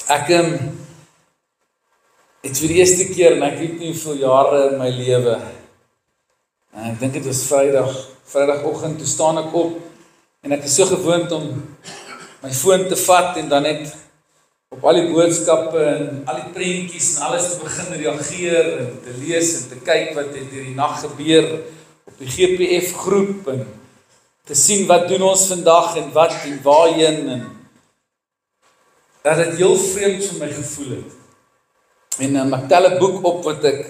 Ek het vir die eerste keer, en ek weet nie hoeveel jare in my lewe, en ek dink dit was Vrydagoggend, toe staan ek op, en ek is so gewoond om my foon te vat, en dan net op al die boodskappe, en al die prentjies, en alles te begin reageer, en te lees, en te kyk wat het hierdie nag gebeur, op die GPF groep, en te sien wat doen ons vandag, en wat, en waarheen, en dat het heel vreemd vir my gevoel het. En ek tel 'n boek op wat ek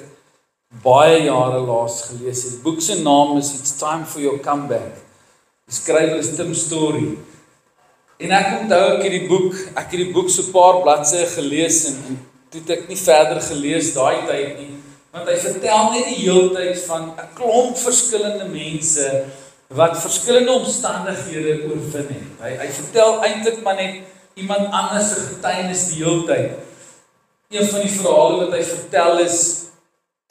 baie jare laas gelees het. Die boek se naam is It's Time for Your Comeback. Die skrywer is Tim Story. En ek onthou ek het die boek so 'n paar bladsye gelees en toe het ek nie verder gelees daai tyd nie, want hy vertel net die hele tyd van 'n klomp verskillende mense wat verskillende omstandighede oorwin het. Hy vertel eintlik maar net iemand anders se getuienis die hele tyd. Een van die verhale wat hy vertel is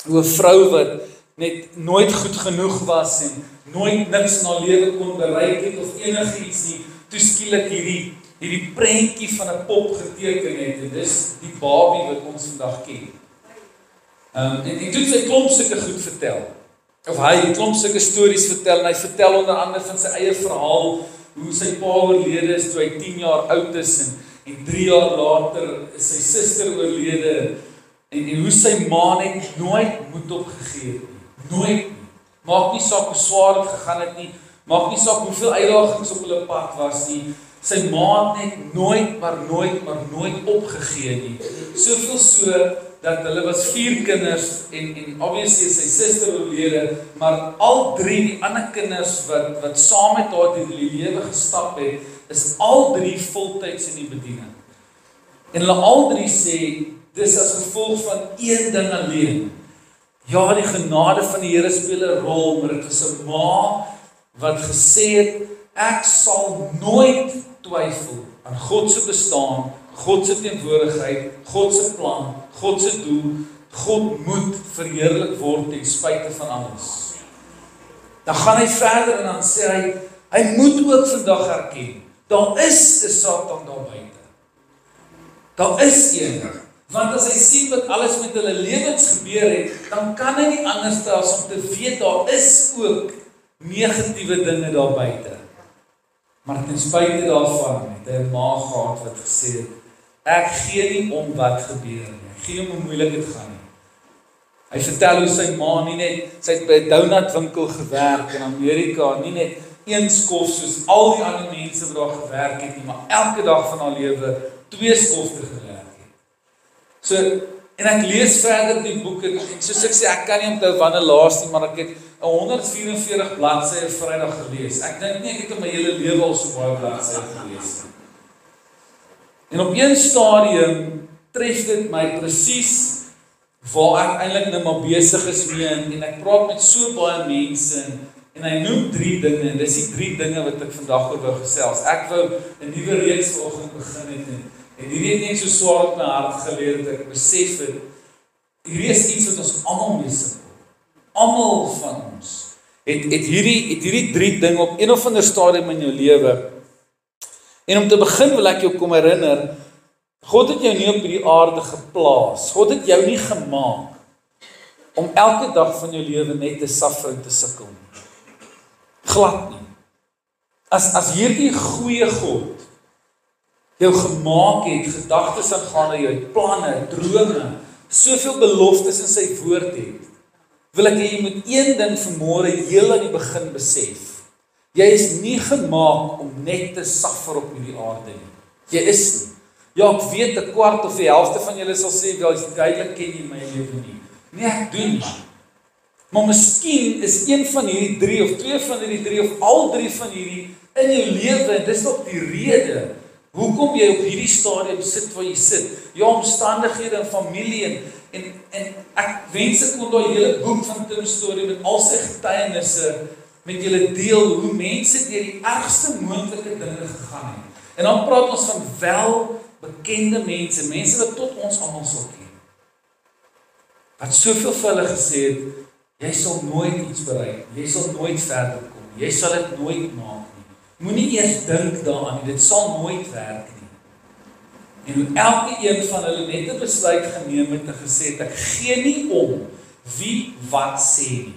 hoe 'n vrou wat net nooit goed genoeg was en nooit niks in haar lewe kon bereik het of enigiets nie, toe skielik hierdie prentjie van 'n pop geteken het, en dis die babie wat ons vandag ken. En toe sy klomp sulke goed vertel, of hy klomp sulke stories vertel, en hy vertel onder andere van sy eie verhaal, hoe sy pa oorlede is toe hy 10 jaar oud is, en 3 jaar later is sy suster oorlede, en hoe sy ma net nooit moed opgegee het nie, nooit nie. Maak nie saak hoe swaar het gegaan het nie, maak nie saak hoeveel uitdagings op hulle pad was nie, sy ma het net nooit opgegee nie. Soveel so, dat hulle was 4 kinders, en obviously is sy suster oorlede, maar al 3 die ander kinders wat saam met haar deur die lewe gestap het, is al 3 voltyds in die bediening. En hulle al 3 sê, dis as gevolg van een ding alleen. Ja, die genade van die Here speel 'n rol, maar dit is 'n ma wat gesê het, ek sal nooit twyfel aan God se bestaan, God se teenwoordigheid, God se plan, God se doel. God moet verheerlik word ten spyte van alles. Dan gaan hy verder en dan sê hy moet ook vandag erken, daar is 'n Satan daar buite. Daar is een. Want as hy sien wat alles met hulle lewens gebeur het, dan kan hy nie anders as om te weet daar is ook negatiewe dinge daar buite. Maar ten spyte daarvan het hy 'n ma gehad wat gesê het, ek gee nie om wat gebeur nie. Ek gee nie om hoe moeilik dit gaan nie. Hy vertel hoe sy ma nie net, sy het by 'n donutwinkel gewerk in Amerika, nie net een skof soos al die ander mense wat daar gewerk het nie, maar elke dag van haar lewe 2 skofte gewerk het. So, en ek lees verder die boek, en soos ek sê, ek kan nie onthou wanneer laas nie, maar ek het 144 bladsye Vrydag gelees. Ek dink nie, ek het in my hele lewe al so baie bladsye gelees. En op een stadium tref dit my presies waar ek eintlik nou maar besig is mee, en ek praat met so baie mense, en hy noem 3 dinge, en dis die 3 dinge wat ek vandag oor wou gesels. Ek wou 'n nuwe reeks vanoggend begin het, en hierdie het net so swaar op my hart geleer, dat ek besef het, hierdie is iets wat ons almal mee sukkel. Almal van ons het hierdie 3 dinge op een of ander stadium in jou lewe. En om te begin wil ek jou kom herinner, God het jou nie op hierdie aarde geplaas. God het jou nie gemaak om elke dag van jou lewe net te suffer en te sukkel. Glad nie. As hierdie goeie God jou gemaak het, gedagtes aangaande jou, planne, drome, soveel beloftes in sy woord het, wil ek hê jy moet een ding vanmôre heel aan die begin besef. Jy is nie gemaak om net te suffer op hierdie aarde nie. Jy is nie. Ja, ek weet 1/4 of die helfte van julle sal sê, wel, duidelik ken jy my lewe nie. Nee, ek doen nie. Maar miskien is een van hierdie 3 of 2 van hierdie 3 of al 3 van hierdie in jou lewe, en dis nog die rede hoekom jy op hierdie stadium sit waar jy sit. Jou omstandighede en familie, en ek wens ek kon daai hele boek van Tim Story met al sy getuienisse met julle deel, hoe mense deur die ergste moontlike dinge gegaan het. En dan praat ons van welbekende mense wat tot ons almal sal ken. Wat soveel vir hulle gesê het, jy sal nooit iets bereik, jy sal nooit verder kom, jy sal dit nooit maak nie. Moenie eers dink daaraan nie, dit sal nooit werk nie. En elke een van hulle net 'n besluit geneem het en gesê het, ek gee nie om wie wat sê nie.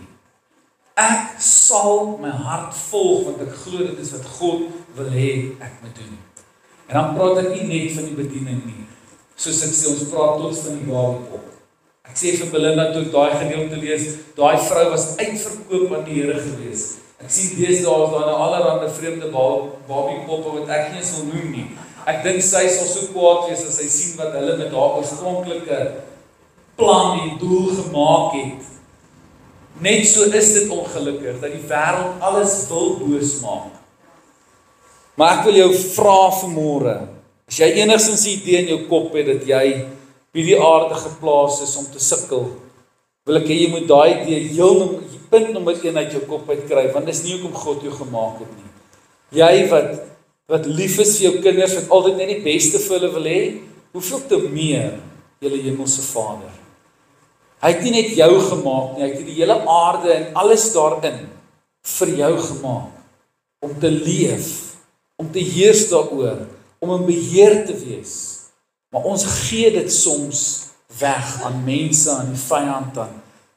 Ek sal my hart volg, want ek glo dit is wat God wil hê ek moet doen. En dan praat ek nie net van die bediening nie, soos ek sê, ons praat tot van die Babiepop. Ek sê vir Belinda toe ek daai gedeelte lees, daai vrou was uitverkoop aan die Here gewees. Ek sien deesdae is daar nou allerhande vreemde Babiepoppe wat ek nie eens wil noem nie. Ek dink sy sal so kwaad wees as sy sien wat hulle met haar oorspronklike plan en doel gemaak het. Net so is dit ongelukkig, dat die wêreld alles wil boos maak. Maar ek wil jou vra vanmôre, as jy enigstens 'n idee in jou kop het, dat jy op hierdie aarde geplaas is om te sukkel, wil ek hê jy moet daai idee punt nommer 1 uit jou kop uitkry, want dis nie hoekom God jou gemaak het nie. Jy wat lief is vir jou kinders, wat altyd net die beste vir hulle wil hê, hoeveel te meer julle hemelse Vader. Hy het nie net jou gemaak nie, hy het die hele aarde en alles daarin vir jou gemaak, om te leef, om te heers daaroor, om in beheer te wees. Maar ons gee dit soms weg aan mense, aan die vyand,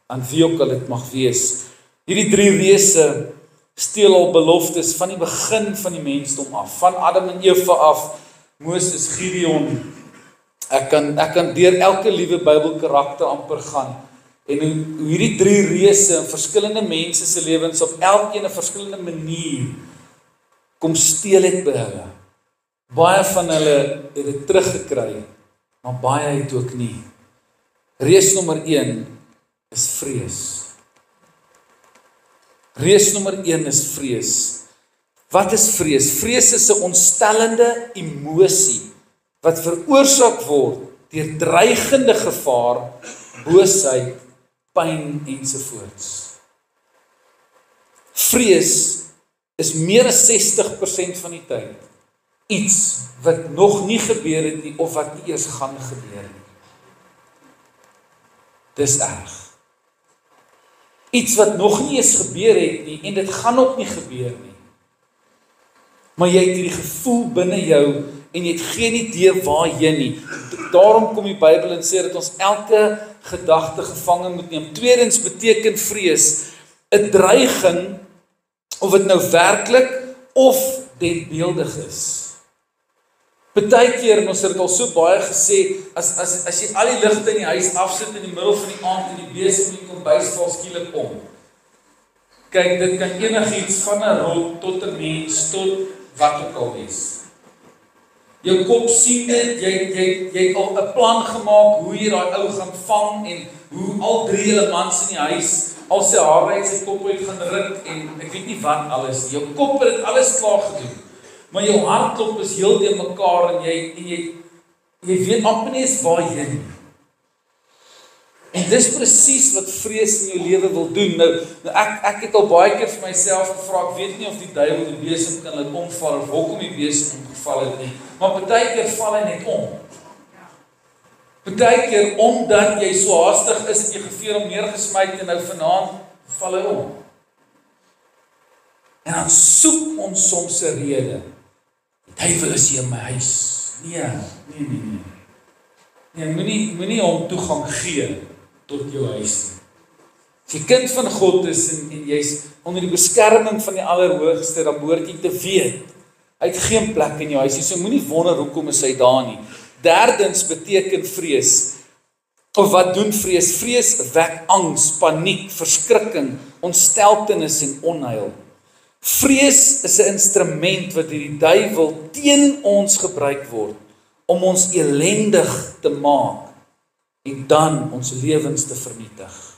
aan wie ook al dit mag wees. Hierdie 3 reëse steel al beloftes van die begin van die mensdom af, van Adam en Eva af, Moses, Gideon. Ek kan deur elke liewe Bybelkarakter amper gaan, en hoe hierdie 3 reëse in verskillende mense se lewens op elkeen 'n verskillende manier kom steel het by hulle. Baie van hulle het dit teruggekry, maar baie het ook nie. Reës nommer 1 is vrees. Reës nommer 1 is vrees. Wat is vrees? Vrees is 'n ontstellende emosie wat veroorsaak word deur dreigende gevaar, boosheid, pyn ensovoorts. Vrees is meer as 60% van die tyd iets wat nog nie gebeur het nie of wat nie eers gaan gebeur nie. Dis erg. Iets wat nog nie eens gebeur het nie en dit gaan ook nie gebeur nie. Maar jy het hierdie gevoel binne jou en jy het geen idee waarheen nie. Daarom kom die Bybel en sê dat ons elke gedagte gevange moet neem. Tweedens beteken vrees 'n dreiging, of dit nou werklik of denkbeeldig is. Partykeer, en ons het dit al so baie gesê, as jy al die ligte in die huis afsit in die middel van die aand en die besem in die kombuis val skielik om. Kyk, dit kan enigiets van 'n rot tot 'n mens tot wat ook al wees. Jou kop sien dit, jy het al 'n plan gemaak hoe jy daai ou gaan vang en hoe al 3 julle mans in die huis al sy hare uit sy kop uit gaan ruk en ek weet nie wat alles. Jou kop het dit alles klaar gedoen. Maar jou hartklop is heel teen mekaar en jy weet amper nie eens waarheen nie. En dis presies wat vrees in jou lewe wil doen. Nou ek het al baie keer vir myself gevra, ek weet nie of die duiwel die besem kan laat omval of hoekom die besem omgeval het nie. Maar partykeer val hy net om. Partykeer omdat jy so haastig is en jy geveer om neergesmyt en nou vanaand val hy om. En dan soek ons soms 'n rede. Die duiwel is hier in my huis. Nee, moenie hom toegang gee tot jou huis nie. As jy kind van God is en jy's onder die beskerming van die Allerhoogste, dan behoort jy te weet, hy het geen plek in jou huis nie, so moenie wonder hoekom is hy daar nie. Derdens beteken vrees, of wat doen vrees? Vrees wek angs, paniek, verskrikking, ontsteltenis en onheil. Vrees is 'n instrument wat deur die duiwel teen ons gebruik word, om ons elendig te maak, en dan ons lewens te vernietig.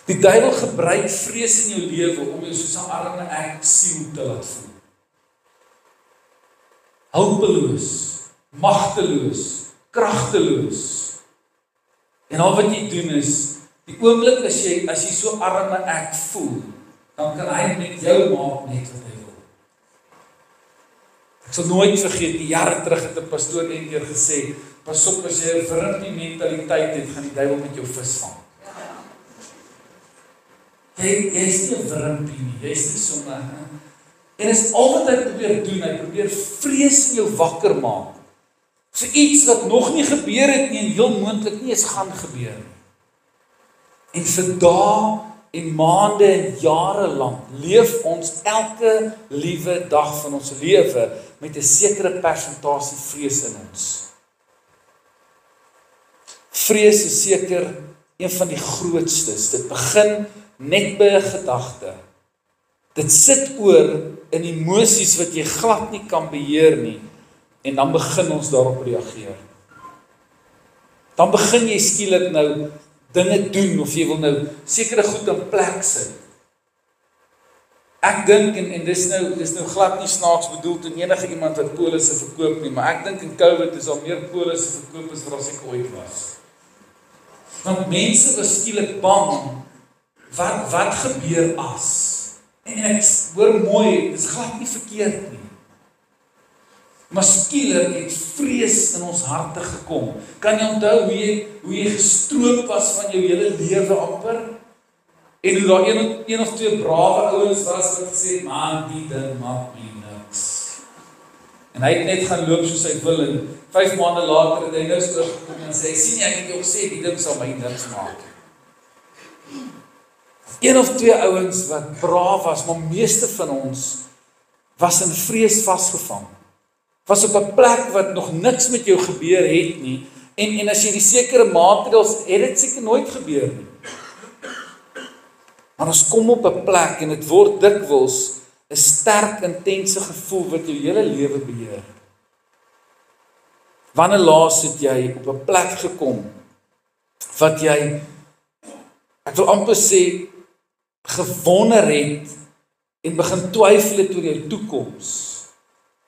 Die duiwel gebruik vrees in jou lewe om jou soos 'n arme ek siel te laat voel. Hulpeloos, magteloos, kragteloos. En al wat jy doen is, die oomblik as jy so arme ek voel, dan kan hy met jou maak net wat hy wil. Ek sal nooit vergeet, die jare terug het 'n pastoor eendag gesê, pas op as jy 'n wrimpie mentaliteit het, gaan die duiwel met jou visvang. Jy is nie 'n wrimpie nie, jy is nie sommer. En is al wat hy probeer doen, hy probeer vrees in jou wakker maak. So iets wat nog nie gebeur het nie en heel moontlik nie eens gaan gebeur nie. En vir dae en maande en jare lank leef ons elke liewe dag van ons lewe met 'n sekere persentasie vrees in ons. Vrees is seker een van die grootstes. Dit begin net by 'n gedagte. Dit sit oor in emosies wat jy glad nie kan beheer nie. En dan begin ons daarop reageer. Dan begin jy skielik nou dinge doen, of jy wil nou sekere goed in plek sit. Ek dink, en dis nou glad nie snaaks bedoel teen enige iemand wat polisse verkoop nie, maar ek dink in COVID is al meer polisse verkoop as wat ek ooit was. Want mense was skielik bang, wat gebeur as? En ek hoor mooi, dit is glad nie verkeerd nie. Maar skielik het vrees in ons harte gekom. Kan jy onthou hoe jy gestroop was van jou hele lewe amper? En hoe daar een of twee brawe ouens was wat gesê het, man, die ding maak my niks. En hy het net gaan loop soos hy wil en 5 maande later het hy nou teruggekom en sê, sien jy, ek het jou gesê, die ding sal my niks maak. Een of twee ouens wat braaf was, maar meeste van ons was in vrees vasgevang. Was op 'n plek wat nog niks met jou gebeur het nie, en as jy die sekere maatreëls het dit seker nooit gebeur nie. Maar ons kom op 'n plek en dit word dikwels 'n sterk, intense gevoel wat jou hele lewe beheer. Wanneer laas het jy op 'n plek gekom wat jy, ek wil amper sê, gewonder het en begin twyfel het oor jou toekoms?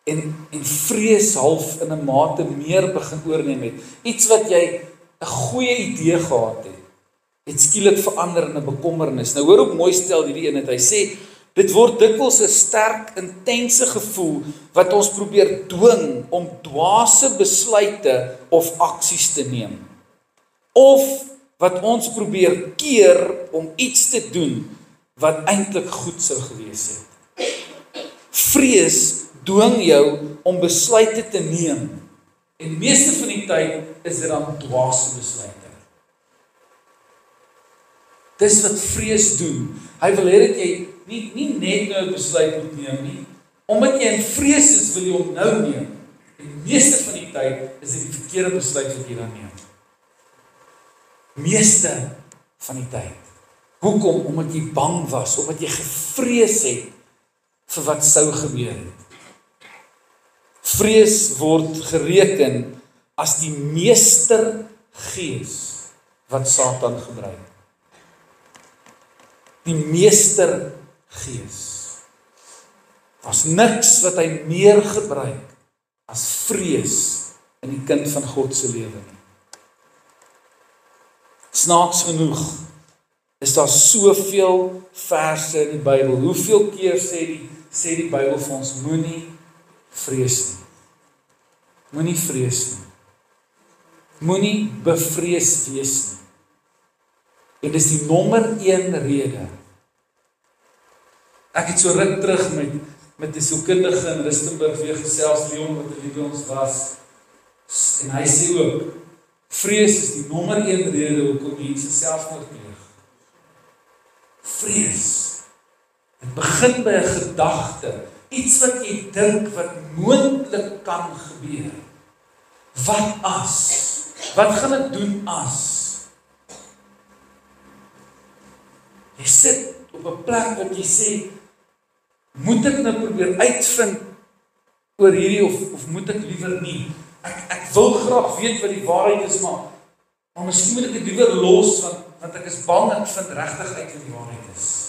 En vrees half in 'n mate meer begin oorneem het. Iets wat jy 'n goeie idee gehad het skielik verander in 'n bekommernis. Nou hoor ook mooi stel hierdie een het. Hy sê, dit word dikwels 'n sterk, intense gevoel wat ons probeer dwing om dwaase besluite of aksies te neem. Of wat ons probeer keer om iets te doen wat eintlik goed sou gewees het. Vrees dwing jou om besluite te neem. En meeste van die tyd is dit dan dwaase besluite. Dis wat vrees doen. Hy wil hê dat jy nie net nou 'n besluit moet neem nie. Omdat jy in vrees is, wil jy hom nou neem. En meeste van die tyd is dit die verkeerde besluit wat jy dan neem. Meeste van die tyd. Hoekom? Omdat jy bang was, omdat jy gevrees het vir wat sou gebeur het. Vrees word gereken as die meestergees wat Satan gebruik. Die meestergees. Was niks wat hy meer gebruik as vrees in die kind van God se lewe nie. Snaaks genoeg is daar soveel verse in die Bybel. Hoeveel keer sê die Bybel vir ons, moenie vrees nie. Moenie vrees nie. Moenie bevrees wees nie. En dis die nommer 1 rede. Ek het so ruk terug met die sielkundige in Rustenburg weer gesels, Leon wat by ons was. En hy sê ook, vrees is die nommer 1 rede hoekom mense selfmoord pleeg. Vrees. Dit begin by 'n gedagte. Iets wat jy dink wat moontlik kan gebeur. Wat as? Wat gaan ek doen as? Jy sit op 'n plek wat jy sê, moet ek nou probeer uitvind oor hierdie of moet ek liewer nie? Ek wil graag weet wat die waarheid is, maar miskien moet ek dit liewer los, want ek is bang ek vind regtig uit wat die waarheid is.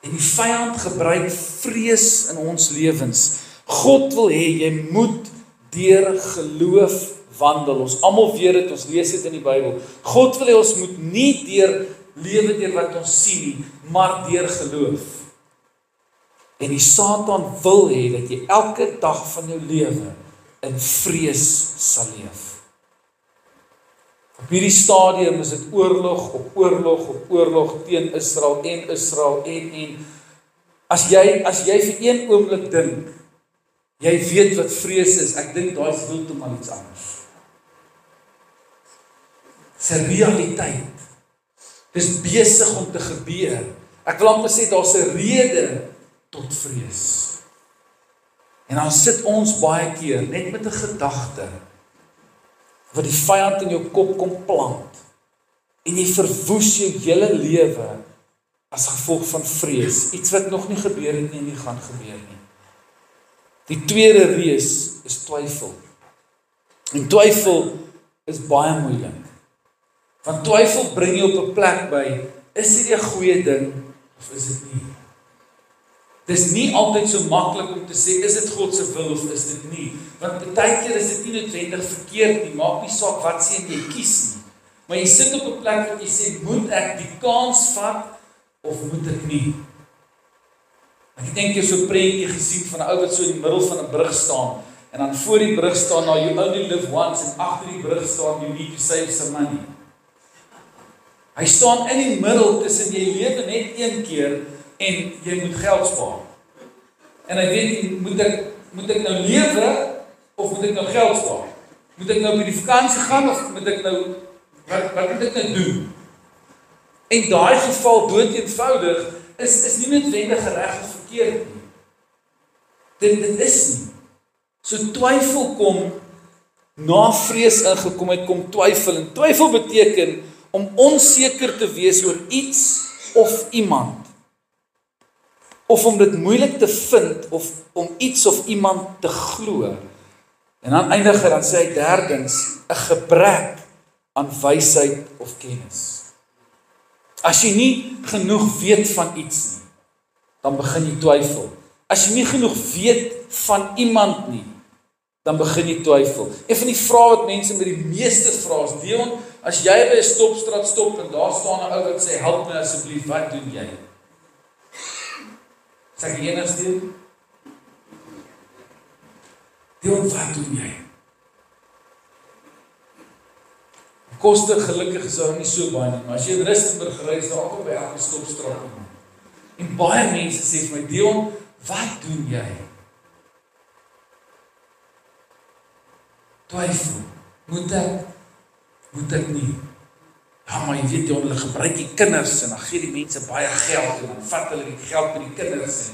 En die vyand gebruik vrees in ons lewens. God wil hê jy moet deur geloof wandel. Ons almal weet dit, ons lees dit in die Bybel. God wil hê ons moet nie deur lewe deur wat ons sien nie, maar deur geloof. En die Satan wil hê dat jy elke dag van jou lewe in vrees sal leef. Op hierdie stadium is dit oorlog op oorlog op oorlog teen Israel en as jy vir een oomblik dink Jy weet wat vrees is, ek dink daai is heeltemal iets anders. Dis 'n realiteit. Dis besig om te gebeur. Ek wil amper sê daar's 'n rede tot vrees. En dan sit ons baie keer net met 'n gedagte wat die vyand in jou kop kom plant en jy verwoes jou hele lewe as gevolg van vrees, iets wat nog nie gebeur het nie en nie gaan gebeur nie. Die tweede reus is twyfel. En twyfel is baie moeilik. Want twyfel bring jou op 'n plek by, is dit 'n goeie ding of is dit nie? Dis nie altyd so maklik om te sê, is dit God se wil of is dit nie? Want baie keer is dit nie noodwendig verkeerd nie, maak nie saak wat sê jy kies nie. Maar jy sit op 'n plek wat jy sê, moet ek die kans vat of moet ek nie? Ek het eendag so 'n prentjie gesien van 'n ou wat so in die middel van 'n brug staan en dan voor die brug staan, nou you only live once en agter die brug staan, you need to save some money. Hy staan in die middel tussen jy lewe net een keer en jy moet geld spaar. En hy weet, moet ek nou lewe of moet ek nou geld spaar? Moet ek nou by die vakansie gaan of moet ek nou wat moet ek nou doen? En daai geval dood eenvoudig is nie noodwendig reg of verkeerd nie. Dit is nie. So twyfel kom na vrees ingekom het, kom twyfel. En twyfel beteken om onseker te wees oor iets of iemand. Of om dit moeilik te vind of om iets of iemand te glo. En dan eindig hy, dan sê hy derdens, 'n gebrek aan wysheid of kennis. As jy nie genoeg weet van iets nie, dan begin jy twyfel. As jy nie genoeg weet van iemand nie, dan begin jy twyfel. Een van die vrae wat mense met die meeste vra is, Dion, as jy by 'n stopstraat stop en daar staan 'n ou wat sê, help my asseblief, wat doen jy? Sê ek die enigste een? Dion, wat doen jy? Koste gelukkig is daar nie so baie nie, maar as jy in Rustenburg reis, daar ook by elke stopstraat kom. En baie mense sê vir my, Dion, wat doen jy? Twyfel, moet ek nie? Ja, maar jy weet, Dion, hulle gebruik die kinders en dan gee die mense baie geld en dan vat hulle die geld by die kinders.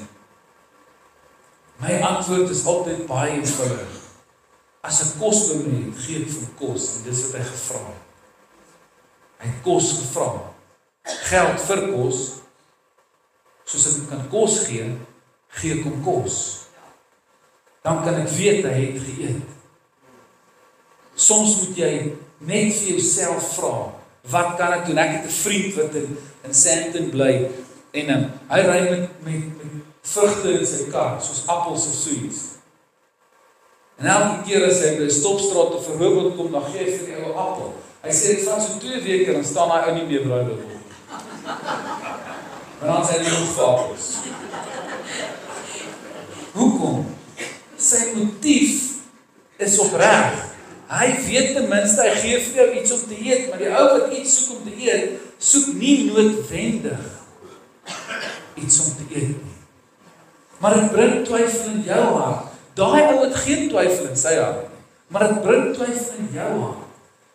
My antwoord is altyd baie eenvoudig. As ek kos by my het, gee ek vir kos en dis wat hy gevra het. Hy het kos gevra. Geld vir kos, soos ek kan kos gee, gee ek hom kos. Dan kan ek weet hy het geëet. Soms moet jy net vir jouself vra, wat kan ek doen? Ek het 'n vriend wat in Sandton bly en hy ry met vrugte in sy kar, soos appels of so iets. En elke keer as hy by 'n stopstraat of 'n robot kom, dan gee hy vir die ou appel. Hy sê dit van so 2 weke dan staan hy ou nie meer bruiloop op. Maar dan sê hy nie vir appels. Hoekom? Sy motief is opreg. Hy weet ten minste, hy gee vir jou iets om te eet, maar die ou wat iets soek om te eet, soek nie noodwendig iets om te eet nie. Maar dit bring twyfel in jou hart. Daai ou het geen twyfel in sy hart nie, maar dit bring twyfel in jou hart.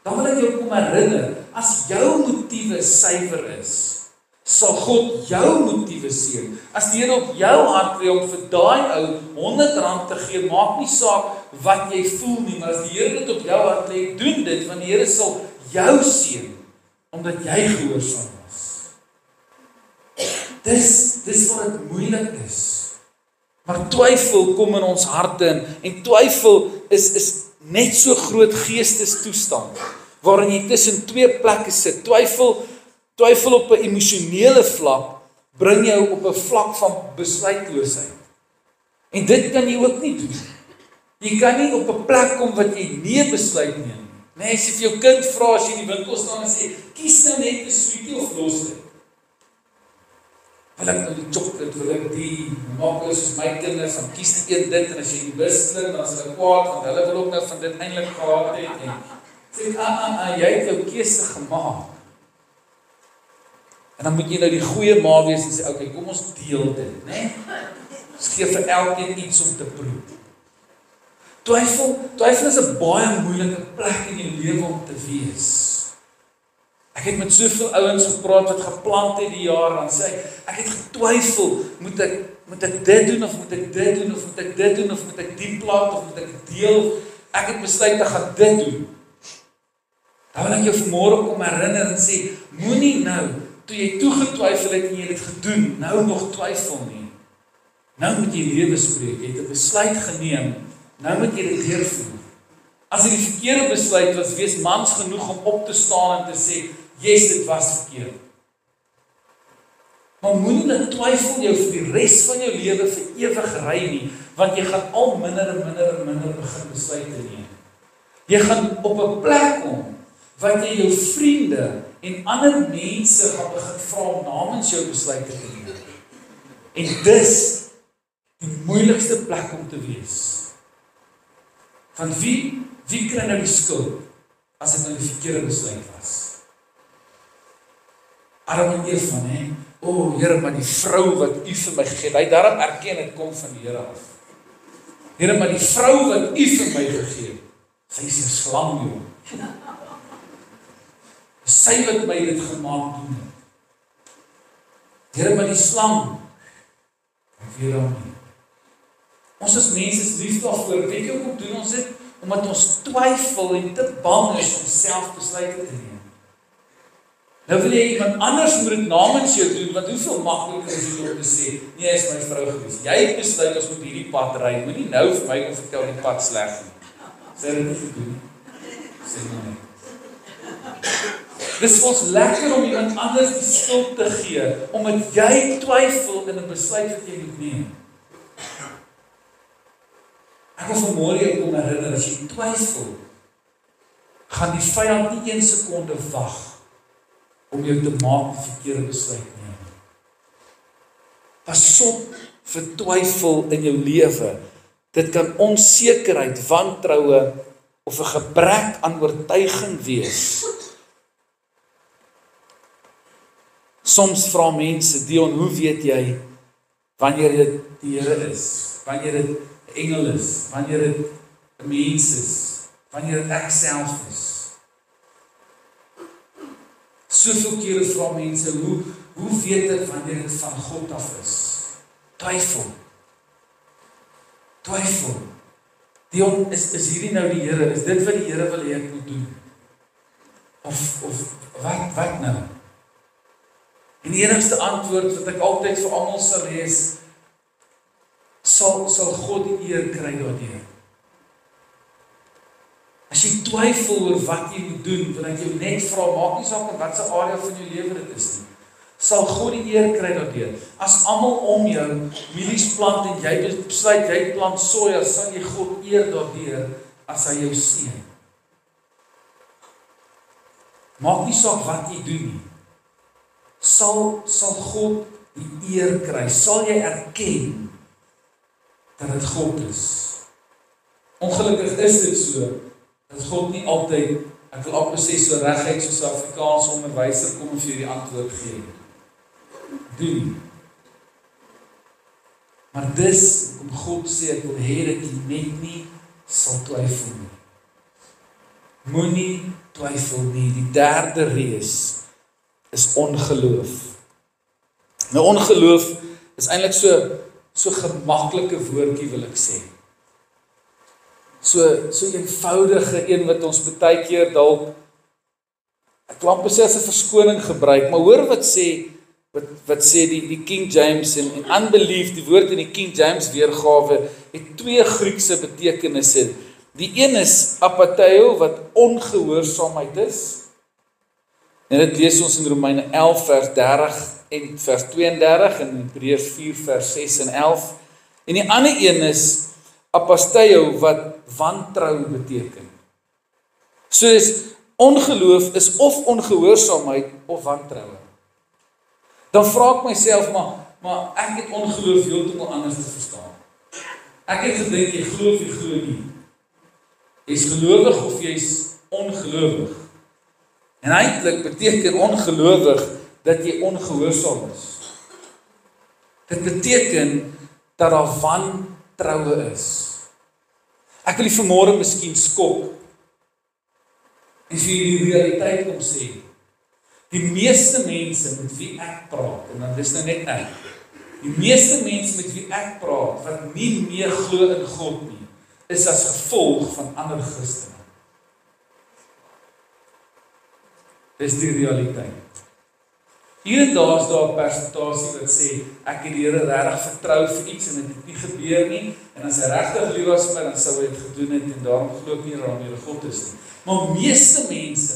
Dan wil ek jou kom herinner, as jou motiewe suiwer is, sal God jou motiewe seën. As die Here op jou hart lê om vir daai ou R100 te gee, maak nie saak wat jy voel nie, maar as die Here dit op jou hart lê, doen dit, want die Here sal jou seën, omdat jy gehoorsaam was. Dis wat dit moeilik is. Maar twyfel kom in ons harte in, en twyfel is net so groot geestestoestand, waarin jy tussen 2 plekke sit. Twyfel op 'n emosionele vlak, bring jou op 'n vlak van besluitloosheid. En dit kan jy ook nie doen. Jy kan nie op 'n plek kom wat jy nie besluit neem. Nee, as jy vir jou kind vra, as jy in die winkel staan en sê, kies nou net 'n sweetie of los dit. Wil ek nou die chocolate, wil ek die, maak hulle soos my kinders, dan kies die een dit, en as jy die bus klim, dan is hulle kwaad, want hulle wil ook nou van dit eintlik gehad het, en sê, jy het jou keuse gemaak. En dan moet jy nou die goeie ma wees, en sê, okay, kom ons deel dit, né? Ons gee vir elkeen iets om te proe. Twyfel is 'n baie moeilike plek in jou lewe om te wees. Ek het met soveel ouens gepraat wat geplant het die jaar, en sê ek het getwyfel, moet ek dit doen, of moet ek dit doen, of moet ek dit doen, of moet ek die plant, of moet ek deel, ek het besluit, ek gaan dit doen. Dan wil ek jou vanmôre kom herinner en sê, moenie nou, toe jy toegetwyfel het en jy het gedoen, nou nog twyfel nie. Nou moet jy lewe spreek, jy het 'n besluit geneem, nou moet jy dit deurvoer. As dit die verkeerde besluit was, wees mans genoeg om op te staan en te sê, yes, dit was verkeerd. Maar moenie dat twyfel jou vir die res van jou lewe vir ewig ry nie, want jy gaan al minder en begin besluite neem. Jy gaan op 'n plek kom, wat jy jou vriende en ander mense gaan begin vra om namens jou besluite te neem. En dis die moeilikste plek om te wees. Want wie kry nou die skuld as dit nou die verkeerde besluit was? Adam en Eva, hè? O, Here, maar die vrou wat U vir my gegee het, hy daarom erken dit kom van die Here af. Here, maar die vrou wat U vir my gegee het, sy is 'n slang, joh. Sy wat my dit gemaak doen het. Here, maar die slang, ek weet hom nie. Ons as mense is lief daarvoor, weet jy hoekom doen ons dit? Omdat ons twyfel en te bang is om self besluite te neem. Nou wil jy iemand anders moet dit namens jou doen, want hoeveel makliker is dit om te sê, nee, is my vrou gewees. Jy het besluit ons moet hierdie pad ry, moenie nou vir my kom vertel die pad sleg nie. Sê dit nie gedoen. Sê maar nie. Dis vir ons lekker om iemand anders die skuld te gee, omdat jy twyfel in 'n besluit wat jy moet neem. Ek wil vanmôre jou kom herinner, as jy twyfel, gaan die vyand nie 1 sekonde wag om jou te maak die verkeerde besluit neem. Pas op vir twyfel in jou lewe. Dit kan onsekerheid, wantroue of 'n gebrek aan oortuiging wees. Soms vra mense, Dion, hoe weet jy wanneer dit die Here is? Wanneer dit 'n engel is? Wanneer dit 'n mens is? Wanneer dit ek self is? Soveel kere vra mense, hoe weet ek wanneer dit van God af is? Twyfel. Dion, is hierdie nou die Here? Is dit wat die Here wil hê ek moet doen? Of wat nou? En die enigste antwoord wat ek altyd vir almal sal hê is, sal God die eer kry daardeur. As jy twyfel oor wat jy moet doen, wil ek jou net vra, maak nie saak in watse area van jou lewe dit is nie. Sal God die eer kry daardeur. As almal om jou mielies plant en jy besluit jy plant soja, sal jy God eer daardeur as hy jou seën. Maak nie saak wat jy doen nie. Sal God die eer kry. Sal jy erken dat dit God is. Ongelukkig is dit so, dat God nie altyd, ek wil amper sê so reguit soos 'n Afrikaanse onderwyser kom en vir jou die antwoord gee. Doen. Maar dis, om God sê, ek wil hê dat jy net nie sal twyfel nie. Moenie twyfel nie. Die derde reis is ongeloof. Nou ongeloof is eintlik so gemaklike woordjie wil ek sê. So eenvoudige een wat ons baie keer dalk ek wil amper sê as 'n verskoning gebruik, maar hoor wat sê die King James en unbelief, die woord in die King James weergawe het 2 Griekse betekenisse. Die een is apatheio wat ongehoorsaamheid is. En dit lees ons in Romeine 11 vers 30 en vers 32 en Hebreërs 4 vers 6 en 11. En die ander een is apasteio wat wantrou beteken. So ongeloof is of ongehoorsaamheid of wantroue. Dan vra ek myself, maar ek het ongeloof heeltemal anders te verstaan. Ek het gedink jy glo of jy glo nie. Jy's gelowig of jy's ongelowig. En eintlik beteken ongelowig dat jy ongehoorsaam is. Dit beteken dat daar wantroue is. Ek wil die vanmôre miskien skok en vir die realiteit kom sê. Die meeste mense met wie ek praat, en dan dis nou net ek, die meeste mense met wie ek praat, wat nie meer glo in God nie, is as gevolg van ander Christene. Dis die realiteit. Hier en daar is daar 'n persentasie wat sê, ek het die Here regtig vertrou vir iets en dit het nie gebeur nie, en as hy regtig lief was vir my, dan sou hy dit gedoen het, en daarom glo ek nie dat daar God is nie. Maar meeste mense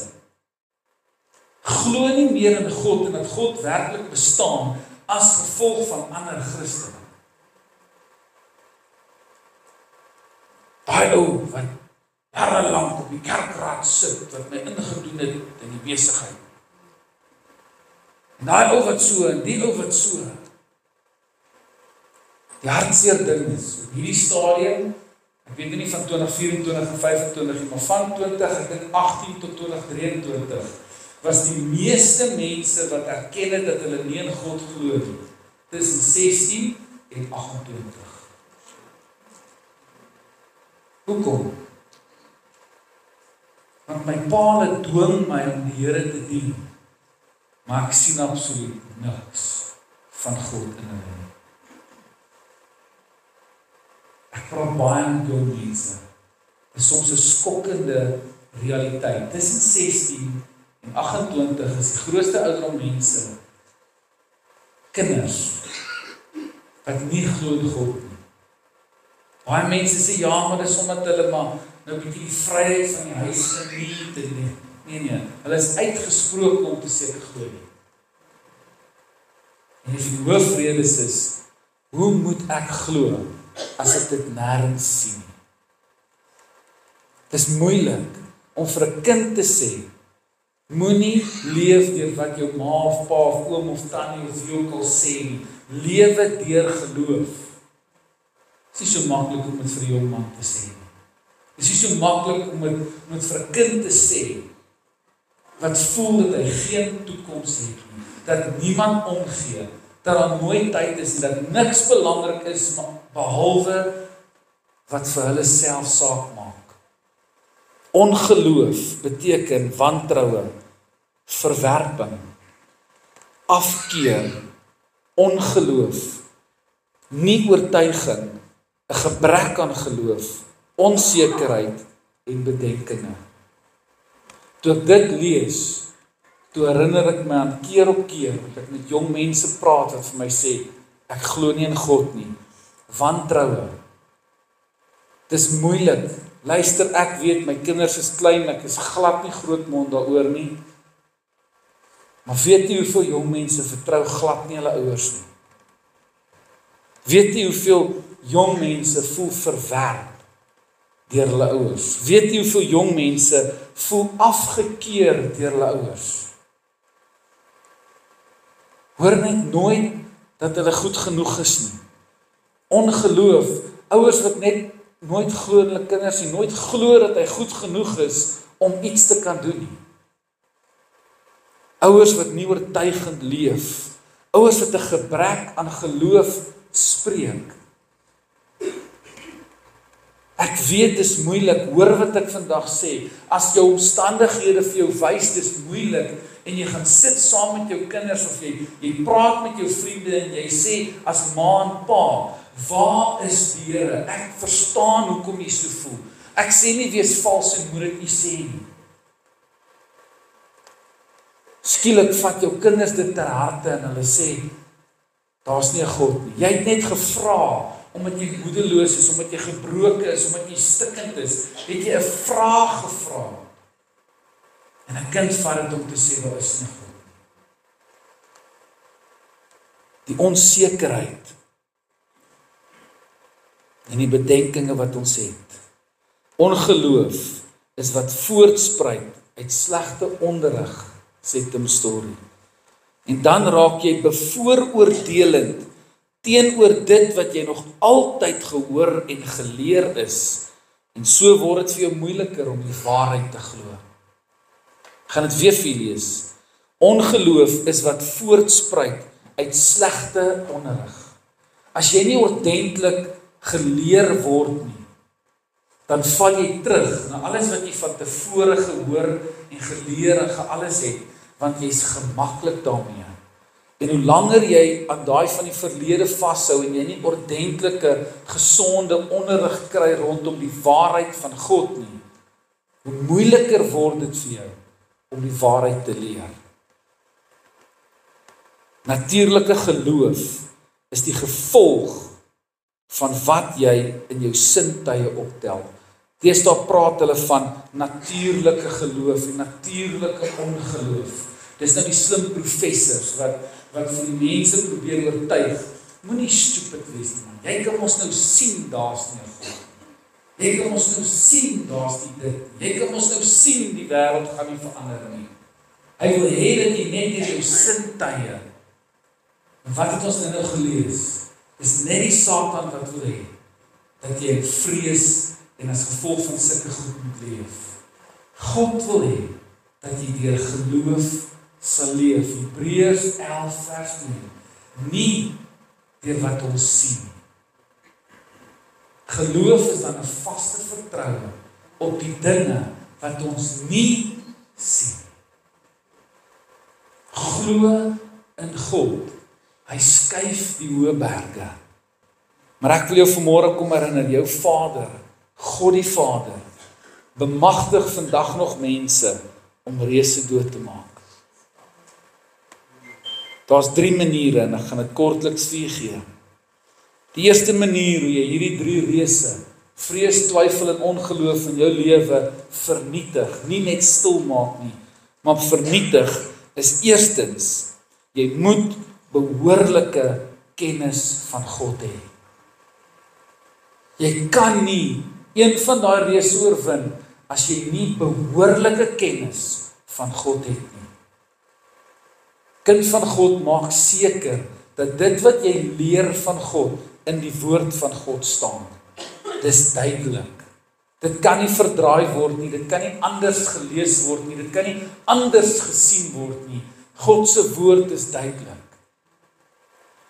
glo nie meer in God en dat God werklik bestaan as gevolg van ander Christene. Daai ou wat jarelank op die kerkraad sit, wat my ingedoen het in die besigheid. En daai ou wat so, en die ou wat so. Die hartseer ding is, op hierdie stadium, ek weet nie van 2024 en 25 nie, maar van 2018 tot 2023, was die meeste mense wat erken het dat hulle nie in God glo nie, tussen 16 en 28. Hoekom? Want my paal dwing my om die Here te dien, maar ek sien absoluut niks van God in hulle nie. Ek praat baie met jong mense. Dit is soms 'n skokkende realiteit. Tussen 16 en 28 is die grootste ouderdom mense, kinders, wat nie glo in God nie. Baie mense sê, ja, maar dis omdat hulle maar nou bietjie die vryheid van die huis geniet en nee, hulle is uitgesproke om te sê ek glo nie. En die hoofrede is, hoe moet ek glo as ek dit nêrens sien? Dit is moeilik om vir 'n kind te sê, moenie leef deur wat jou ma of pa of oom of tannie of wie ook al sê nie. Lewe deur geloof. Dit is nie so maklik om dit vir 'n jong man te sê nie. Dit is nie so maklik om dit vir 'n kind te sê wat voel dat hy geen toekoms het nie, dat niemand omgee, dat daar nooit tyd is en dat niks belangrik is behalwe wat vir hulle self saak maak. Ongeloof beteken wantroue, verwerping, afkeer, ongeloof, nie oortuiging, 'n gebrek aan geloof, onsekerheid en bedenkinge. Toe ek dit lees, toe herinner ek my aan keer op keer, dat ek met jong mense praat wat vir my sê, ek glo nie in God nie, wantroue. Dis moeilik. Luister, ek weet, my kinders is klein, ek is glad nie grootmond daaroor nie. Maar weet jy hoeveel jong mense vertrou glad nie hulle ouers nie? Weet jy hoeveel jong mense voel verwerp deur hulle ouers? Weet jy hoeveel jong mense voel afgekeer deur hulle ouers? Hoor net nooit dat hulle goed genoeg is nie. Ongeloof, ouers wat net nooit glo in hulle kinders nie, nooit glo dat hy goed genoeg is om iets te kan doen nie. Ouers wat nie oortuigend leef, ouers wat 'n gebrek aan geloof spreek. Ek weet dis moeilik, hoor wat ek vandag sê, as jou omstandighede vir jou wys dis moeilik, en jy gaan sit saam met jou kinders, of jy praat met jou vriende, en jy sê, as ma en pa, waar is die Here? Ek verstaan hoekom jy so voel. Ek sê nie wees vals en moet dit nie sê nie. Skielik vat jou kinders dit ter harte en hulle sê, daar's nie 'n God nie. Jy het net gevra, omdat jy moedeloos is, omdat jy gebroken is, omdat jy stikkend is, het jy 'n vraag gevra. En 'n kind vat dit om te sê, daar is nie God nie. Die onsekerheid en die bedenkinge wat ons het. Ongeloof is wat voortspruit uit slegte onderrig, sê Tim Story. En dan raak jy bevooroordelend teenoor dit wat jy nog altyd gehoor en geleer is. En so word dit vir jou moeiliker om die waarheid te glo. Ek gaan dit weer vir lees. Ongeloof is wat voortspruit uit slegte onderrig. As jy nie ordentlik geleer word nie, dan val jy terug na alles wat jy van tevore gehoor en geleer en alles het, want jy's gemaklik daarmee. En hoe langer jy aan daai van die verlede vashou en jy nie ordentlike, gesonde onderrig kry rondom die waarheid van God nie, hoe moeiliker word dit vir jou om die waarheid te leer. Natuurlike geloof is die gevolg van wat jy in jou sintuie optel. Deesdae praat hulle van natuurlike geloof en natuurlike ongeloof. Dis nou die slim professors wat vir die mense probeer oortuig. Moenie stupid wees nie, man. Jy kan ons nou sien daar's nie 'n God. Jy kan ons nou sien daar's nie dit. Jy kan ons nou sien die wêreld gaan nie verander nie. Hy wil hê dat jy net in jou sintuie. En wat het ons nou gelees? Dis net die Satan wat wil hê dat jy vrees en as gevolg van sulke goed moet leef. God wil hê dat jy deur geloof sal leef. Hebreërs 11 vers 9. Nie deur wat ons sien. Geloof is dan 'n vaste vertroue op die dinge wat ons nie sien. Glo in God. Hy skuif die hoë berge. Maar ek wil jou vanmôre kom herinner, jou Vader, God die Vader, bemagtig vandag nog mense om reëse dood te maak. Daar's 3 maniere en ek gaan dit kortliks vir julle gee. Die eerste manier hoe jy hierdie 3 reëse, vrees, twyfel en ongeloof in jou lewe vernietig, nie net stil maak nie, maar vernietig is eerstens, jy moet behoorlike kennis van God hê. Jy kan nie een van daai reëse oorwin as jy nie behoorlike kennis van God het nie. Kind van God maak seker dat dit wat jy leer van God in die woord van God staan. Dis duidelik. Dit kan nie verdraai word nie, dit kan nie anders gelees word nie, dit kan nie anders gesien word nie. God se woord is duidelik.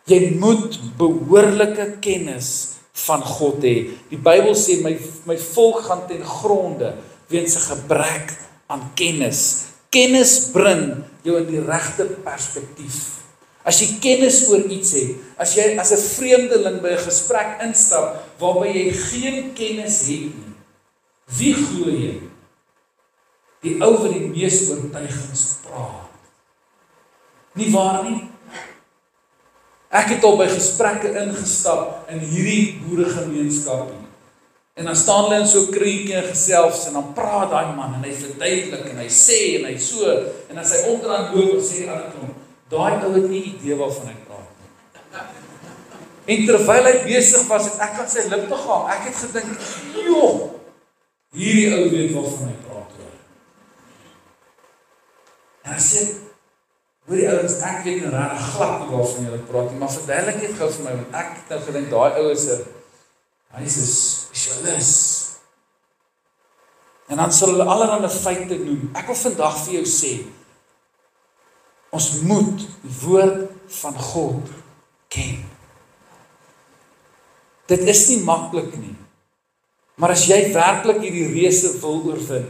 Jy moet behoorlike kennis van God hê. Die Bybel sê my volk gaan ten gronde weens 'n gebrek aan kennis. Kennis bring jou in die regte perspektief. As jy kennis oor iets het, as jy as 'n vreemdeling by 'n gesprek instap waarby jy geen kennis het nie, wie glo jy? Die ou wat die mees oortuigings praat. Nie waar nie? Ek het al by gesprekke ingestap in hierdie boeregemeenskap. En dan staan hulle in so 'n kringetjie en gesels en dan praat daai man en hy verduidelik en hy sê en hy so en as hy onderaan loop en sê die ander klomp, daai ou het nie idee waarvan hy praat nie. En terwyl hy besig was, het ek aan sy lippe gehang. Ek het gedink, "Joh, hierdie ou weet waarvan hy praat." En hy sê, "Hoor die ouens, ek weet nou regtig glad nie waarvan julle praat nie, maar verduidelik net gou vir my want ek het nou gedink daai ou is 'n spesialis." En dan sal hulle allerlei feite noem. Ek wil vandag vir jou sê, ons moet die woord van God ken. Dit is nie maklik nie. Maar as jy werklik hierdie reëse wil oorwin,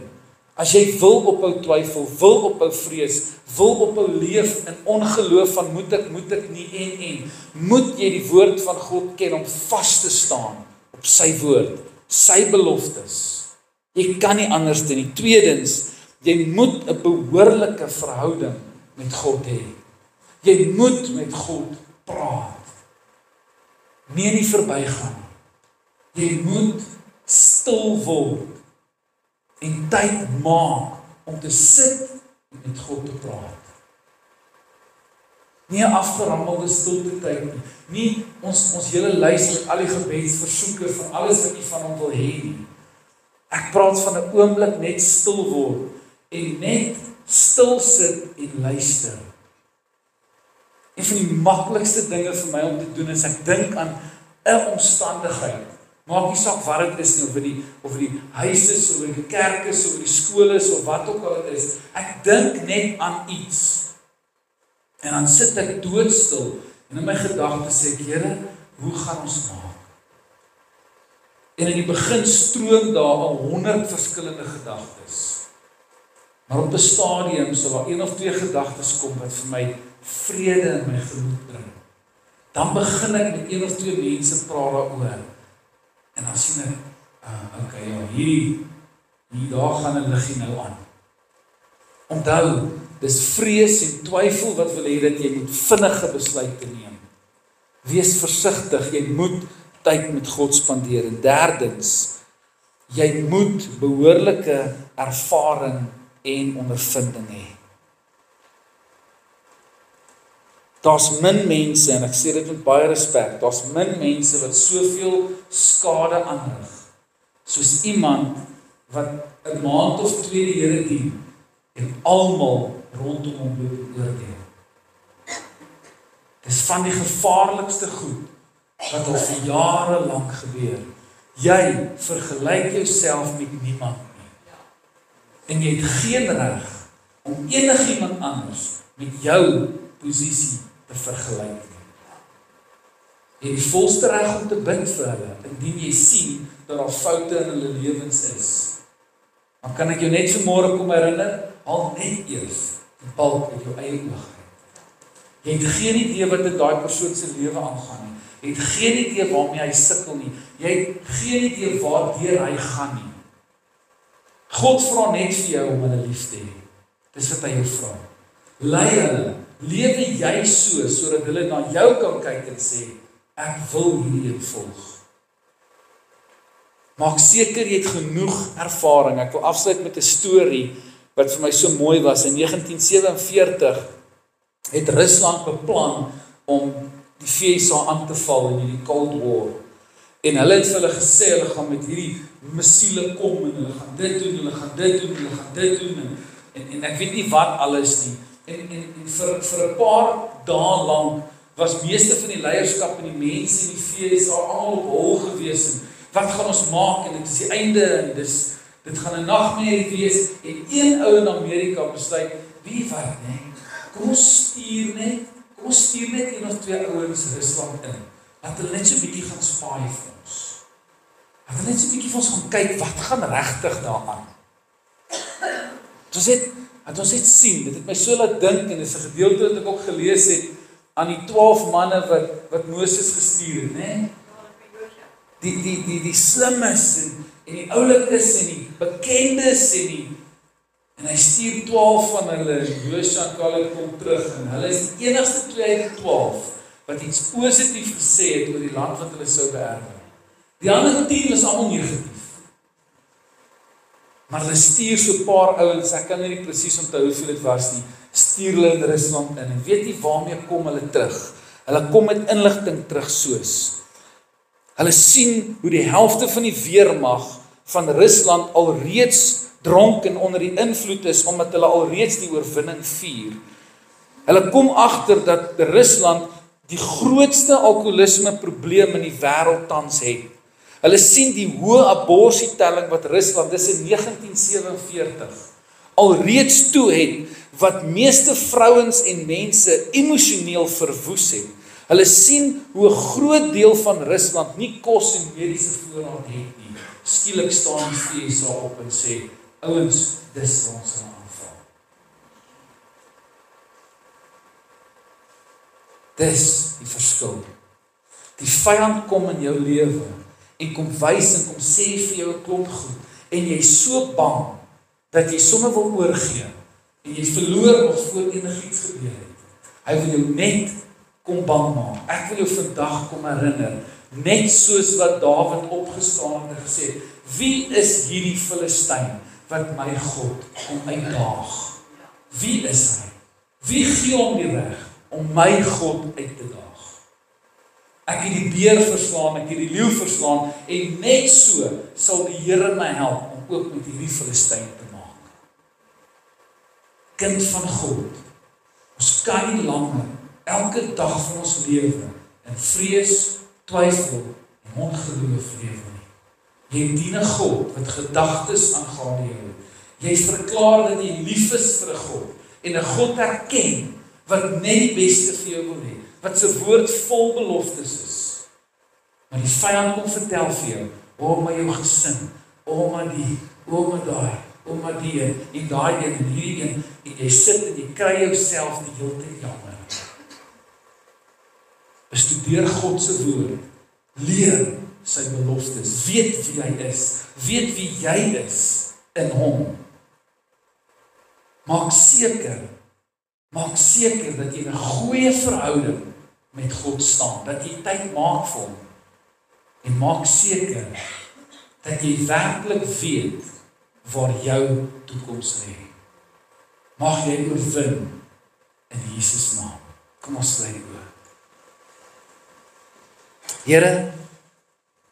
as jy wil ophou twyfel, wil ophou vrees, wil ophou leef in ongeloof van moet ek nie en, moet jy die woord van God ken om vas te staan op sy woord, sy beloftes. Jy kan nie anders doen nie. Tweedens, jy moet 'n behoorlike verhouding met God hê. Jy moet met God praat. Nie verbygaan. Jy moet stil word en tyd maak om te sit en met God te praat. Nie 'n afgerammelde stilte tyd nie. Nie ons hele lys met al die gebedsversoeke van alles wat jy van hom wil hê nie. Ek praat van 'n oomblik net stil word en net stil sit en luister. Een van die maklikste dinge vir my om te doen is ek dink aan 'n omstandigheid. Maak nie saak wat dit is nie, of die huis is, of die kerk is, of die skool is, of wat ook al dit is. Ek dink net aan iets. En dan sit ek doodstil en in my gedagtes sê ek, Here, hoe gaan ons maak? En in die begin stroom daar al 100 verskillende gedagtes. Maar op 'n stadium sal daar 1 of 2 gedagtes kom wat vir my vrede in my gemoed bring. Dan begin ek met 1 of 2 mense praat daaroor. En dan sien ek, okay, ja, hier daar gaan 'n liggie nou aan. Onthou, dis vrees en twyfel wat wil hê dat jy moet vinnige besluite neem. Wees versigtig, jy moet tyd met God spandeer. En derdens, jy moet behoorlike ervaring en ondervinding hê. Daar's min mense, en ek sê dit met baie respek, daar's min mense wat soveel skade aanrig, soos iemand wat 'n maand of 2 die Here dien, en almal rondom hom loop oordeel. Dis van die gevaarlikste goed, wat al vir jare lank gebeur. Jy vergelyk jouself met niemand nie. En jy het geen reg om enigiemand anders met jou posisie te vergelyk nie. Jy het die volste reg om te bid vir hulle, indien jy sien dat daar foute in hulle lewens is. Maar kan ek jou net vanmôre kom herinner, haal net eers die balk uit jou eie oog uit. Jy het geen idee wat in daai persoon se lewe aangaan nie. Jy het geen idee waarmee hy sukkel nie. Jy het geen idee waardeur hy gaan nie. God vra net vir jou om hulle lief te hê. Dis wat hy jou vra. Lei hulle, lewe jy so, sodat hulle na jou kan kyk en sê, ek wil hierdie volg. Maak seker jy het genoeg ervaring. Ek wil afsluit met 'n storie wat vir my so mooi was. In 1947 het Rusland beplan om die VSA aan te val in die Cold War. En hulle het vir hulle gesê, hulle gaan met hierdie missiele kom, en hulle gaan dit doen, hulle gaan dit doen, hulle gaan dit doen, en ek weet nie wat alles nie. En vir 'n paar dae lank was meeste van die leierskap en die mense in die VSA almal op hol gewees, en wat gaan ons maak, en dit is die einde, en dit gaan 'n nagmerrie wees, en een ou in Amerika besluit, wie wat, nee, kom ons stuur net 1 of 2 ouens Rusland in, dat hulle net so 'n bietjie gaan spaai vir ons. Dat hulle net so 'n bietjie vir ons gaan kyk, wat gaan regtig daaraan. Dat ons net sien, dit het my so laat dink, en dit is 'n gedeelte wat ek ook gelees het, aan die 12 manne wat Moses gestuur het, né? Die slimmes, en die oulikes, en die bekendes, en hy stuur 12 van hulle, Joshua en Caleb kom terug, en hulle is die enigste 2 uit die 12, wat iets positief gesê het oor die land wat hulle sou beerwe. Die ander 10 is almal negatief. Maar hulle stuur so 'n paar ouens, ek kan nie presies onthou hoeveel dit was nie, stuur hulle in Rusland in, en weet nie waarmee kom hulle terug. Hulle kom met inligting terug soos, hulle sien hoe die helfte van die weermag van Rusland alreeds dronk en onder die invloed is, omdat hulle alreeds die oorwinning vier. Hulle kom agter dat Rusland die grootste alkoholisme probleem in die wêreld tans het. Hulle sien die hoë abortustelling wat Rusland, dis in 1947, alreeds toe het, wat meeste vrouens en mense emosioneel verwoes het. Hulle sien hoe 'n groot deel van Rusland nie kos en mediese voorraad het nie. Skielik staan die VSA op en sê, ouens, dis ons aanval. Dis die verskil. Die vyand kom in jou lewe en kom wys en kom sê vir jou 'n klomp goed, en jy is so bang dat jy sommer wil oorgee, en jy verloor nog voor enigiets gebeur het. Hy wil jou net kom bang maak. Ek wil jou vandag kom herinner, net soos wat Dawid opgestaan het en gesê, wie is hierdie Filistyn wat my God kom uitdaag? Wie is hy? Wie gee hom die reg om my God uit te daag? Ek het die beer verslaan, ek het die leeu verslaan, en net so sal die Here my help om ook met hierdie Filistyn te maak. Kind van God, ons kan nie langer elke dag van ons lewe in vrees, twyfel en ongeloof lewe nie. Jy dien 'n God wat gedagtes aangaande jou. Jy verklaar dat jy lief is vir 'n God, en 'n God erken wat net die beste vir jou wil hê, wat sy woord vol beloftes is. Maar die vyand kom vertel vir jou, maar jou gesin, maar die, maar daai, maar die en daai een en hierdie een, en jy sit en jy kry jouself die hele tyd jammer. Bestudeer God se woord, leer sy beloftes, weet wie hy is, weet wie jy is in hom. Maak seker dat jy 'n goeie verhouding met God staan, dat jy tyd maak vir hom, en maak seker dat jy werklik weet waar jou toekoms lê. Mag jy oorwin in Jesus naam. Kom ons sluit die oë. Here,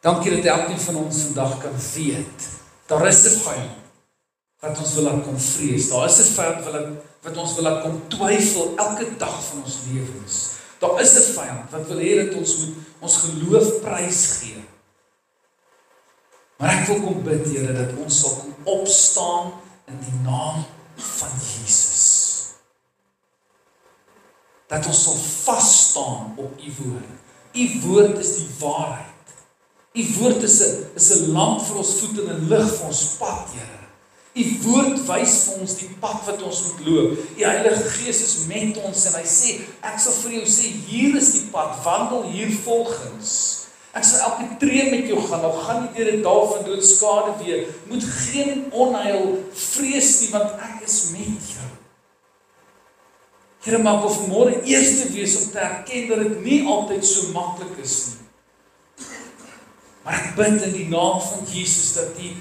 dankie dat elkeen van ons vandag kan weet, daar is 'n vyand wat ons wil laat kom vrees. Daar is 'n vyand wat ons wil laat kom twyfel elke dag van ons lewens. Daar is 'n vyand wat wil hê dat ons moet ons geloof prys gee. Maar ek wil kom bid, Here, dat ons sal kom opstaan in die naam van Jesus. Dat ons sal vasstaan op U woord. U woord is die waarheid. U woord is 'n lamp vir ons voet en 'n lig vir ons pad, Here. U woord wys vir ons die pad wat ons moet loop. Die Heilige Gees is met ons en hy sê, ek sal vir jou sê, hier is die pad, wandel hier volgens. Ek sal elke tree met jou gaan, al gaan nie deur 'n dal van doodskade weer. Moet geen onheil vrees nie, want ek is met jou. Here, maak of môre eerste wees om te erken dat dit nie altyd so maklik is nie. Maar ek bid in die naam van Jesus dat U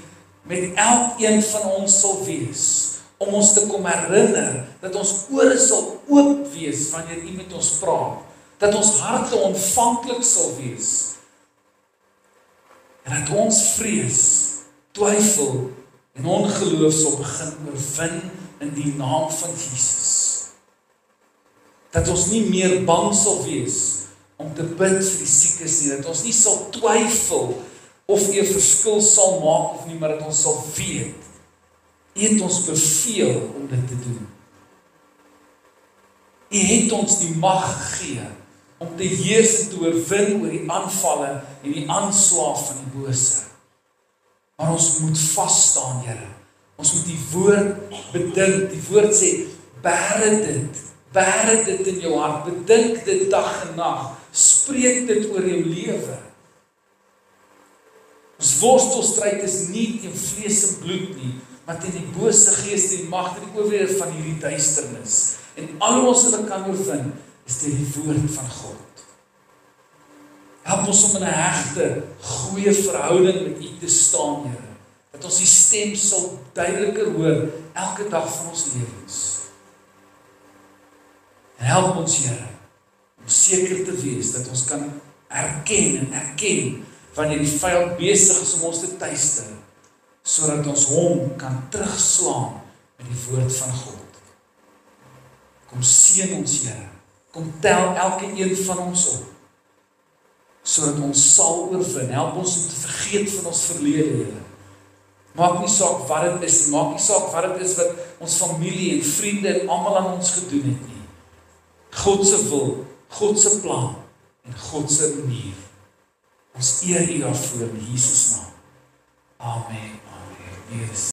met elkeen van ons sal wees, om ons te kom herinner, dat ons ore sal oop wees wanneer U met ons praat, dat ons harte ontvanklik sal wees, en dat ons vrees, twyfel en ongeloof sal begin oorwin in die naam van Jesus. Dat ons nie meer bang sal wees om te bid vir die siekes nie, dat ons nie sal twyfel of U 'n verskil sal maak of nie, maar dat ons sal weet, U het ons beveel om dit te doen. U het ons die mag gegee om te heers en te oorwin oor die aanvalle en die aanslae van die bose. Maar ons moet vasstaan, Here. Ons moet die woord bedink. Die woord sê, bære dit in jou hart, bedink dit dag en nag, spreek dit oor jou lewe. Ons worstelstryd is nie teen vlees en bloed nie, maar teen die bose geeste, die magte, die owerhede van hierdie duisternis. En al hoe ons hulle kan oorwin, is dit die woord van God. Help ons om in 'n hegte, goeie verhouding met U te staan, Here. Dat ons die stem sal duideliker hoor elke dag van ons lewens. En help ons, Here, om seker te wees dat ons kan erken wanneer die vyand besig is om ons te tuister, sodat ons hom kan terugslaan met die woord van God. Kom seën ons, Here. Kom tel elke een van ons op, sodat ons sal oorwin. Help ons om te vergeet van ons verlede, Here. Maak nie saak wat dit is nie, maak nie saak wat dit is wat ons familie en vriende en almal aan ons gedoen het nie. God se wil, God se plan en God se manier. Ons eer U daarvoor in Jesus naam. Amen. Amen.